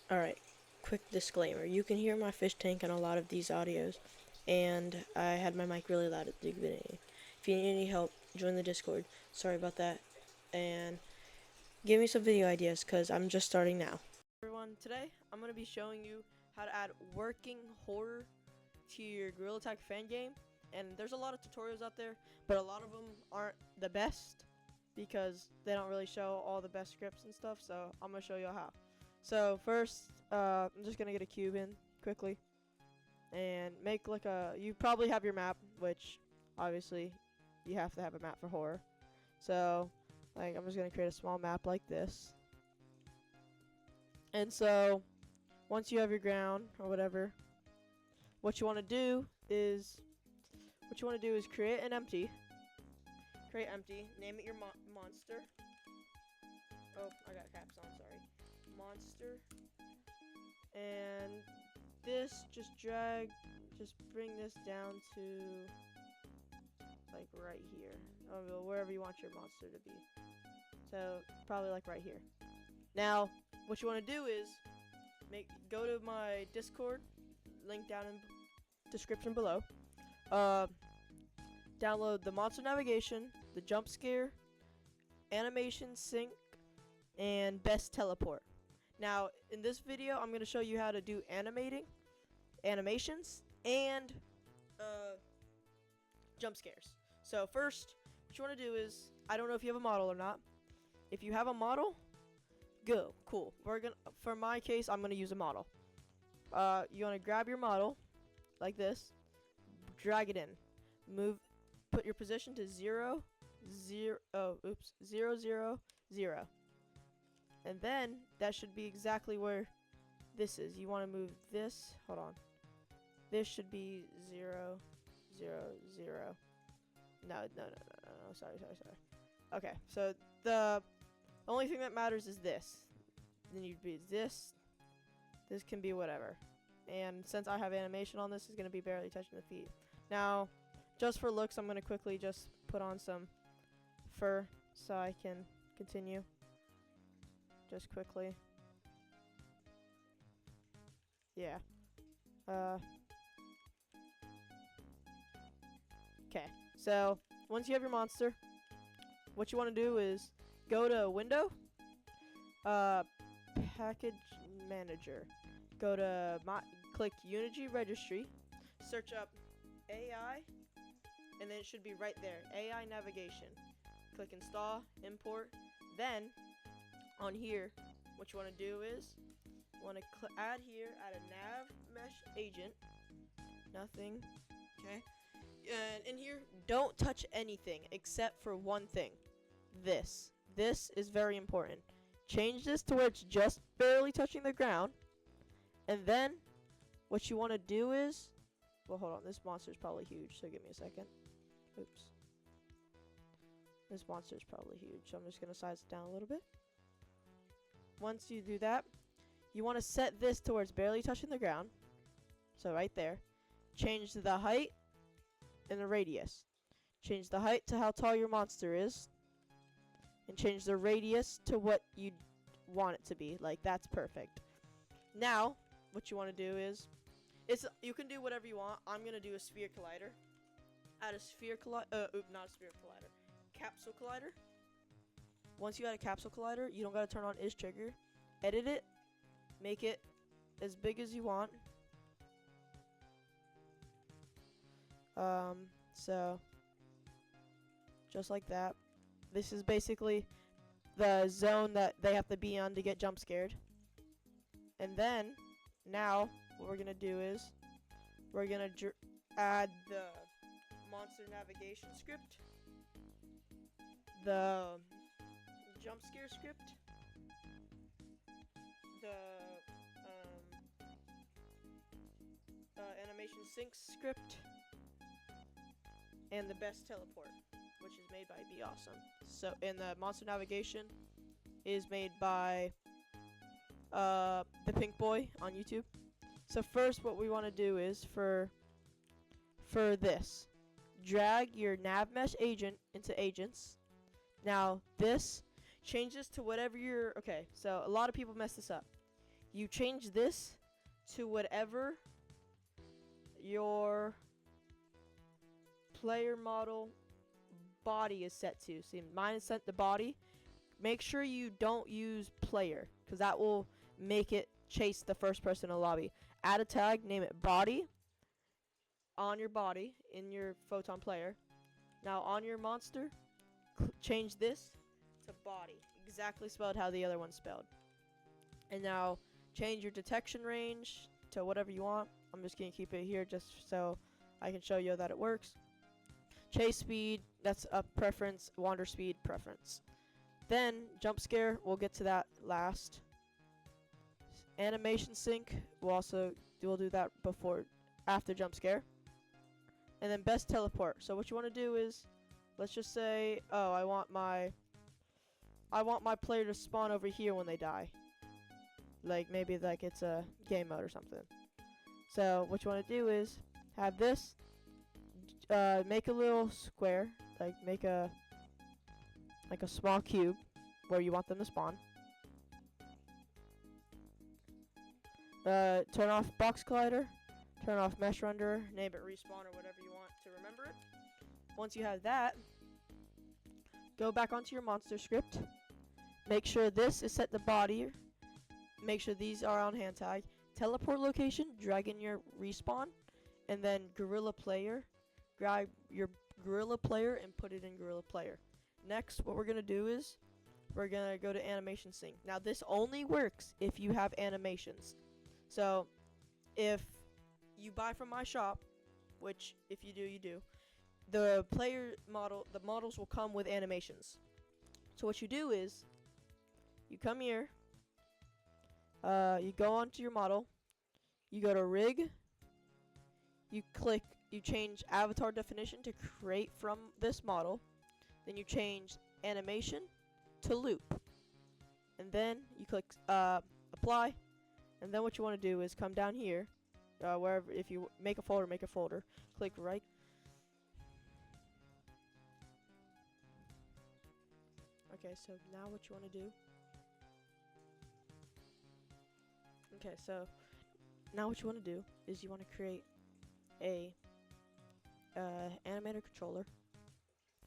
Alright, quick disclaimer. You can hear my fish tank in a lot of these audios, and I had my mic really loud at the beginning. If you need any help, join the Discord. Sorry about that. And give me some video ideas, because I'm just starting now. Everyone, today I'm going to be showing you how to add working horror to your Gorilla Tag fan game. And there's a lot of tutorials out there, but a lot of them aren't the best because they don't really show all the best scripts and stuff, so I'm going to show you how. So first, I'm just gonna get a cube in quickly, and make like you probably have your map, which obviously you have to have a map for horror. So, like, I'm just gonna create a small map like this. And so, once you have your ground or whatever, what you want to do is create an empty. Create empty. Name it your monster. Oh, I got caps on. Sorry. Monster. And this, just bring this down to like right here, or wherever you want your monster to be. So probably like right here. Now, what you want to do is go to my Discord, link down in description below. Download the monster navigation, the jump scare, animation sync, and best teleport. Now, in this video, I'm going to show you how to do animations, and jump scares. So first, what you want to do is, I don't know if you have a model or not. If you have a model, go. Cool. For my case, I'm going to use a model. You want to grab your model, like this, drag it in, put your position to 0, 0, 0, 0, 0. And then that should be exactly where this is. You want to move this. Hold on. This should be 0, 0, 0. No. Sorry. Okay, so the only thing that matters is this. Then you'd be this. This can be whatever. And since I have animation on this, it's going to be barely touching the feet. Now, just for looks, I'm going to quickly just put on some fur so I can continue. Just quickly. Yeah. Okay. So, once you have your monster, what you want to do is go to Window, Package Manager. Go to click Unity Registry, search up AI, and then it should be right there. AI Navigation. Click Install, Import. Then on here, what you want to do is add a nav mesh agent. Nothing. Okay. And in here, don't touch anything except for one thing. This is very important. Change this to where it's just barely touching the ground. And then what you want to do is, well, hold on, this monster is probably huge, so give me a second. Oops. This monster is probably huge, so I'm just going to size it down a little bit. Once you do that, you want to set this to where it's barely touching the ground. So right there. Change the height and the radius. Change the height to how tall your monster is. And change the radius to what you want it to be. Like, that's perfect. Now, what you want to do is, you can do whatever you want. I'm going to do a sphere collider. Add a sphere collider. Not a sphere collider. Capsule collider. Once you add a capsule collider, you don't gotta turn on is trigger. Edit it, make it as big as you want. So just like that. This is basically the zone that they have to be on to get jump scared. And then now what we're gonna do is we're gonna add the monster navigation script, the jump scare script, the animation sync script, and the best teleport, which is made by Be Awesome. So, and the monster navigation is made by the Pink Boy on YouTube. So first, what we want to do is for this, drag your nav mesh agent into agents. Now this changes to whatever your, okay, so a lot of people mess this up. you change this to whatever your player model body is set to. See, mine is set to body. Make sure you don't use player, because that will make it chase the first person in the lobby. Add a tag, name it body, on your body in your photon player. Now on your monster, change this to body, exactly spelled how the other one's spelled. And now change your detection range to whatever you want. I'm just gonna keep it here just so I can show you that it works. Chase speed, that's a preference. Wander speed, preference. Then jump scare, we'll get to that last. Animation sync, we'll do that after jump scare. And then best teleport. So what you want to do is, let's just say, oh, I want my player to spawn over here when they die. Like maybe like it's a game mode or something. So what you want to do is have this, make a little square, like make a small cube where you want them to spawn. Turn off box collider, turn off mesh renderer, name it respawn or whatever you want to remember it. Once you have that, go back onto your monster script. Make sure this is set to body. Make sure these are on hand tag. Teleport location, drag in your respawn, and then gorilla player. Grab your gorilla player and put it in gorilla player. Next, what we're gonna do is we're gonna go to animation sync. Now this only works if you have animations. So if you buy from my shop, which if you do, you do, the models will come with animations. So what you do is you come here, you go onto your model, you go to rig, you change avatar definition to create from this model, then you change animation to loop, and then you click apply, and then what you want to do is come down here, wherever, if you make a folder, click right. Okay, so now what you want to do, is you want to create a animator controller.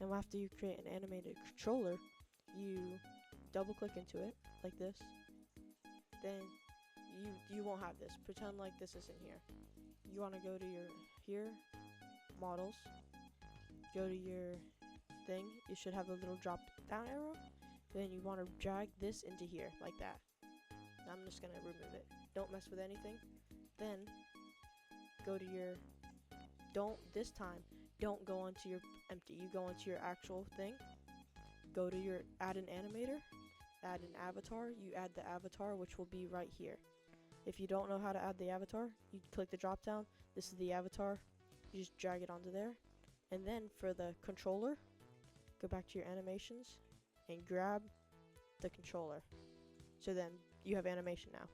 And after you create an animated controller, you double click into it like this. Then you won't have this. Pretend like this isn't here. You want to go to your models, go to your thing. You should have a little drop down arrow. Then you want to drag this into here like that. Now I'm just gonna remove it. Don't mess with anything. Then go to your, this time don't go onto your empty, you go into your actual thing, go to your add an animator, add an avatar, you add the avatar, which will be right here. If you don't know how to add the avatar, you click the drop down, this is the avatar, you just drag it onto there, and then for the controller, go back to your animations and grab the controller. So then you have animation now.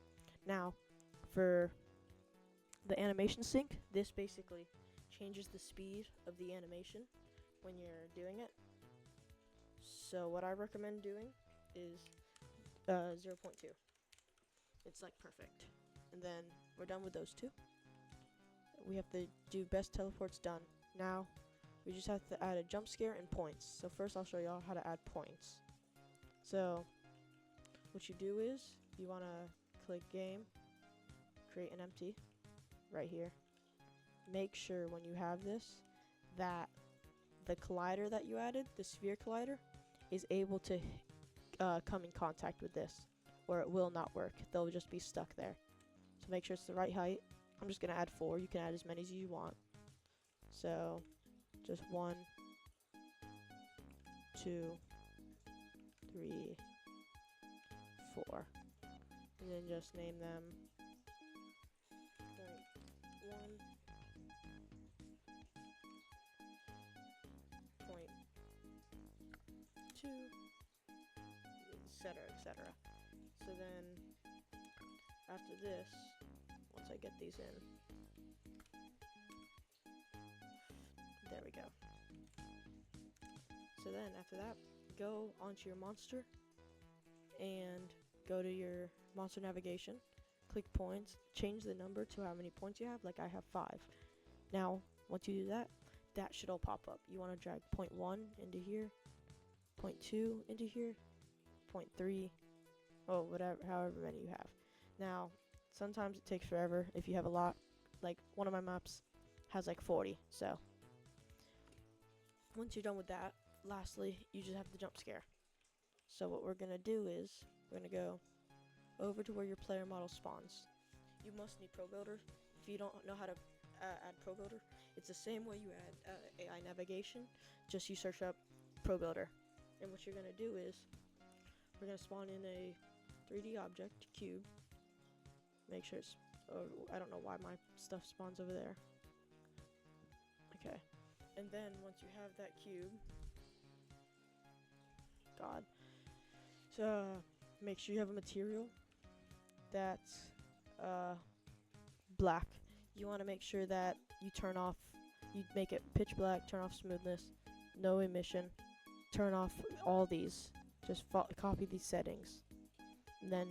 Now for the animation sync, this basically changes the speed of the animation when you're doing it. So what I recommend doing is 0.2. It's like perfect. And then we're done with those two. We have to do best teleports done. Now we just have to add a jump scare and points. So first I'll show y'all how to add points. So what you do is you want to click game, create an empty right here. Make sure when you have this that the collider that you added, the sphere collider, is able to come in contact with this, or it will not work. They'll just be stuck there. So make sure it's the right height. I'm just gonna add 4. You can add as many as you want. So just 1, 2, 3, 4, and then just name them point 1, point 2, etc., etc. So then after this, once I get these in, there we go. So then after that, go onto your monster and go to your monster navigation, click points, change the number to how many points you have. Like I have 5. Now, once you do that, that should all pop up. You want to drag point 1 into here, point 2 into here, point 3, oh, whatever, however many you have. Now, sometimes it takes forever if you have a lot. Like one of my maps has like 40, so once you're done with that, lastly, you just have the jump scare. So what we're gonna do is we're gonna go over to where your player model spawns. You must need Pro Builder. If you don't know how to add Pro Builder, it's the same way you add AI navigation, just you search up Pro Builder. And what you're gonna do is we're gonna spawn in a 3D object cube. Make sure it's, I don't know why my stuff spawns over there. Okay, and then once you have that cube, so make sure you have a material that's black. You want to make sure that you turn off, you make it pitch black, turn off smoothness, no emission, turn off all these. Just copy these settings, and then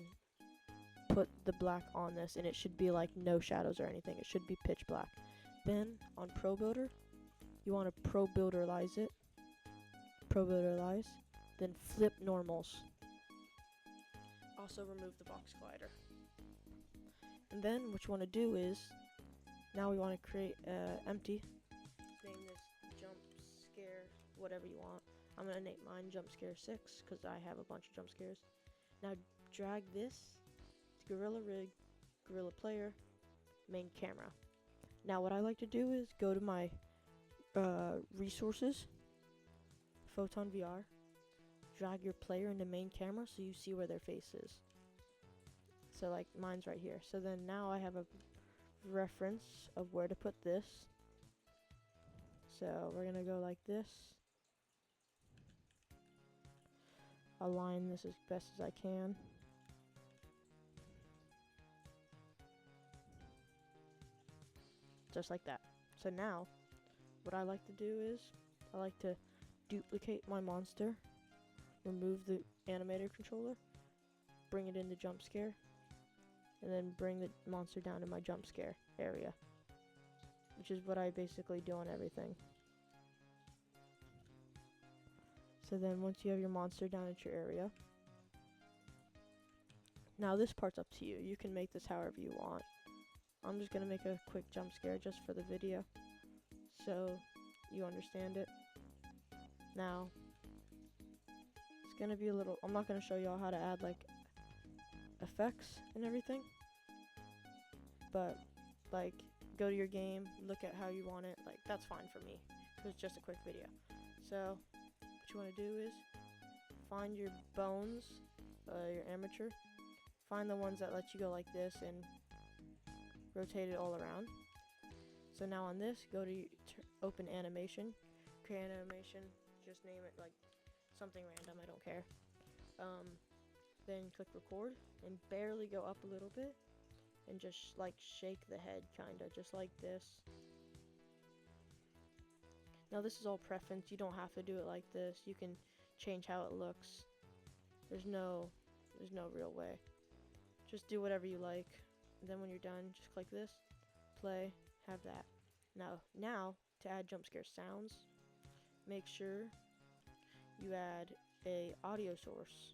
put the black on this, and it should be like no shadows or anything. It should be pitch black. Then on Pro Builder, you want to Pro Builderize it. Pro Builderize. Then flip normals. Also remove the box collider. And then what you want to do is, now we want to create empty. Name this jump scare, whatever you want. I'm going to name mine jump scare 6 because I have a bunch of jump scares. Now drag this to Gorilla Rig, Gorilla Player, main camera. Now what I like to do is go to my resources, Photon VR, drag your player into main camera so you see where their face is. So like mine's right here. So then now I have a reference of where to put this. So we're gonna go like this. Align this as best as I can. Just like that. So now, what I like to do is, I like to duplicate my monster, remove the animator controller, bring it into jump scare, and then bring the monster down to my jump scare area, which is what I basically do on everything. So then once you have your monster down at your area, now this part's up to you. You can make this however you want. I'm just gonna make a quick jump scare just for the video, so you understand it. Now, it's gonna be a little, I'm not gonna show y'all how to add like effects and everything, but like go to your game, look at how you want it, like that's fine for me, because it's just a quick video. So what you want to do is find your bones, your armature, find the ones that let you go like this and rotate it all around. So now on this, go to open animation, create an animation, just name it like something random, I don't care. Then click record and barely go up a little bit and just like shake the head kinda, just like this. Now this is all preference, you don't have to do it like this, you can change how it looks. There's no real way. Just do whatever you like. And then when you're done, just click this, play, have that. Now to add jump scare sounds, make sure you add a audio source.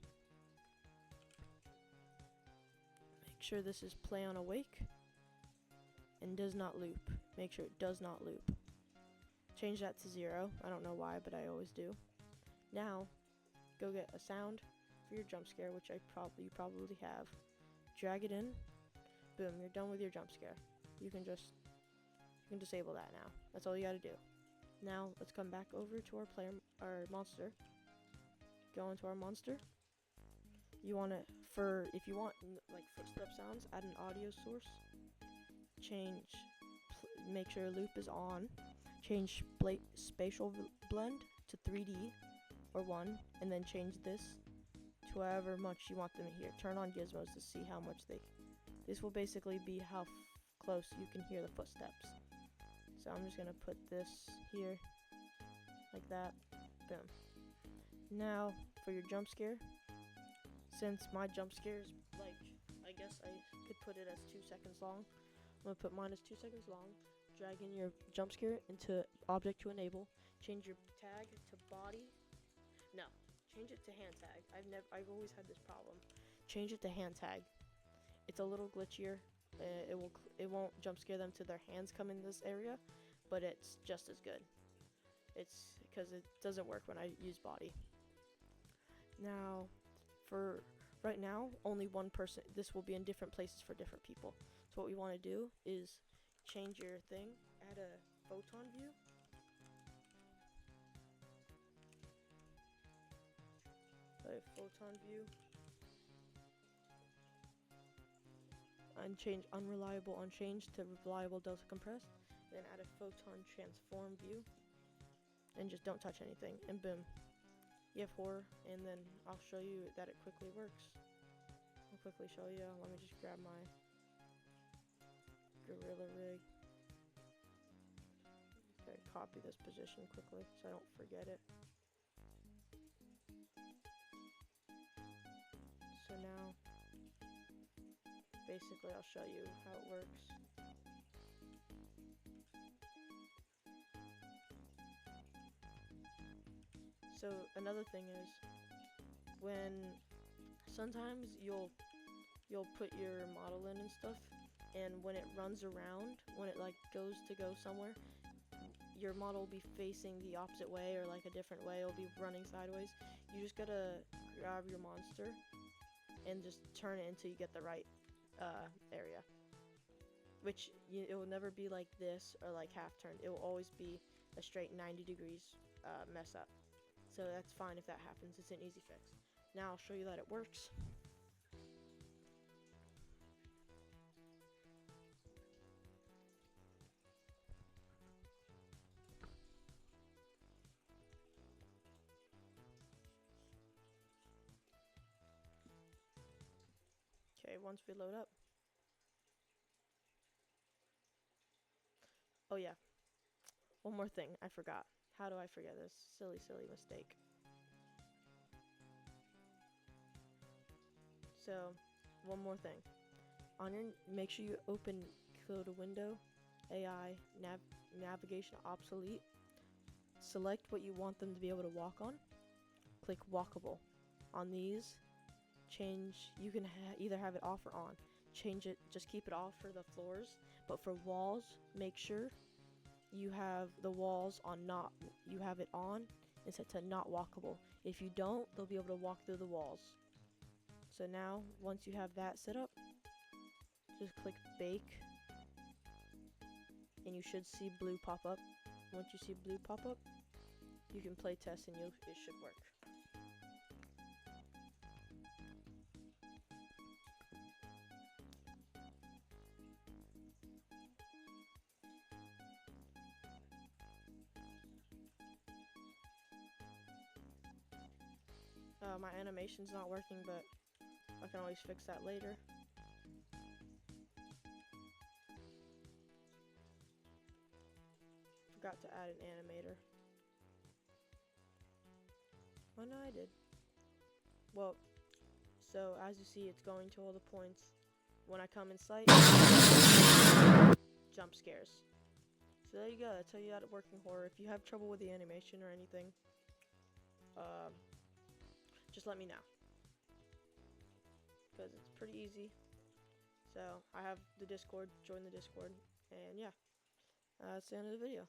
Make sure this is play on awake and does not loop. Make sure it does not loop. Change that to 0. I don't know why, but I always do. Now, go get a sound for your jump scare, which you probably have. Drag it in. Boom, you're done with your jump scare. You can disable that now. That's all you gotta do. Now, let's come back over to our monster. Go into our monster. You want to, if you want like footstep sounds, add an audio source. Make sure loop is on. Change spatial blend to 3D or 1, and then change this to however much you want them to hear. Turn on gizmos to see how much this will basically be how close you can hear the footsteps. So I'm just gonna put this here, like that, boom. Now for your jump scare, since my jump scare is like, I guess guess I could put it as 2 seconds long. I'm gonna put mine as 2 seconds long. Drag in your jump scare into object to enable. Change your tag to body. No, change it to hand tag. I've always had this problem. Change it to hand tag. It's a little glitchier. It won't jump scare them to their hands come in this area, but it's just as good. It's because it doesn't work when I use body. Now, for right now, only one person. This will be in different places for different people. So what we want to do is change your thing, add a photon view. Photon view. And change unreliable unchanged to reliable delta compressed. Then add a photon transform view. And just don't touch anything. And boom. You have horror. And then I'll show you that it quickly works. I'll quickly show you. Let me just grab my gorilla rig. Okay, copy this position quickly so I don't forget it. So now, basically I'll show you how it works. So another thing is, when sometimes you'll put your model in and stuff, and when it runs around, when it like goes to go somewhere, your model will be facing the opposite way or like a different way. It'll be running sideways. You just gotta grab your monster and just turn it until you get the right area. Which it will never be like this or like half turned. It will always be a straight 90 degrees mess up. So that's fine if that happens. It's an easy fix. Now I'll show you that it works. Okay, once we load up. Oh yeah, one more thing I forgot. How do I forget this? Silly mistake. So, one more thing. Make sure you go to Window, AI, Navigation Obsolete. Select what you want them to be able to walk on. Click Walkable. On these, you can either have it off or on. Change it, just keep it off for the floors, but for walls, make sure you have the walls on you have it on and set to not walkable. If you don't, they'll be able to walk through the walls. So now, once you have that set up, just click bake, and you should see blue pop up. Once you see blue pop up, you can play test and it should work. My animation's not working, but I can always fix that later. Forgot to add an animator. Oh no, I did. Well, so as you see, it's going to all the points. When I come in sight, jump scares. So there you go. That's how you add it working horror. If you have trouble with the animation or anything, just let me know, because it's pretty easy. So I have the Discord. Join the Discord, and yeah, that's the end of the video.